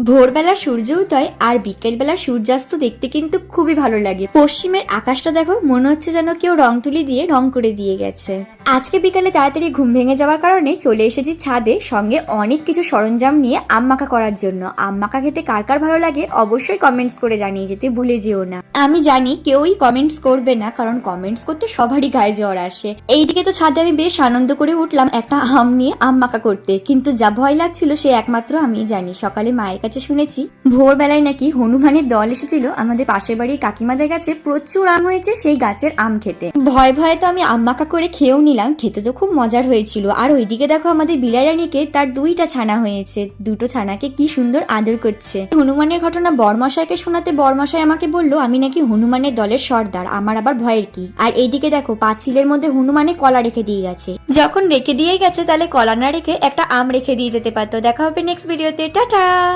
ভোরবেলা সূর্য উদয় আর বিকেলবেলা সূর্যাস্ত দেখতে কিন্তু খুবই ভালো লাগে। পশ্চিমের আকাশটা দেখো, মনে হচ্ছে যেন কেউ রং তুলি দিয়ে রং করে দিয়ে গেছে। আজকে বিকালে তাড়াতাড়ি ঘুম ভেঙে যাওয়ার কারণে চলে এসেছি ছাদে, সঙ্গে অনেক কিছু সরঞ্জাম নিয়ে আম মাখা করার জন্য। আম মাখা খেতে কার কার ভালো লাগে অবশ্যই কমেন্টস করে জানিয়ে যেতে ভুলে যেও না। আমি জানি কেউই কমেন্টস করবে না, কারণ কমেন্টস করতে সবারই গায়ে জ্বর আসে। এইদিকে তো ছাদে আমি বেশ আনন্দ করে উঠলাম একটা আম নিয়ে আম মাখা করতে, কিন্তু যা ভয় লাগছিল সে একমাত্র আমিই জানি। সকালে মায়ের কাছে শুনেছি ভোরবেলায় নাকি হনুমানের দল এসেছিল আমাদের পাশের বাড়ির কাকিমাদের গাছে, প্রচুর আম হয়েছে সেই গাছের আম খেতে। ভয়ে ভয়ে তো আমি আম মাখা করে খেয়েও নিলাম, খেতে তো খুব মজার হয়েছিল। আর ওইদিকে দেখো আমাদের বিলাইরানিকে তার 2টা ছানা হয়েছে, 2টো ছানাকে কি সুন্দর আদর করছে। হনুমানের ঘটনা বরমশাইকে শোনাতে বরমশাই আমাকে বললো আমি নাকি হনুমানের দলের সর্দার, আমার আবার ভয়ের কি। আর এইদিকে দেখো পাঁচিলের মধ্যে হনুমানে কলা রেখে দিয়ে গেছে। যখন রেখে দিয়ে গেছে তাহলে কলা না রেখে একটা আম রেখে দিয়ে যেতে পারতো। দেখা হবে নেক্সট ভিডিওতে, টাটা।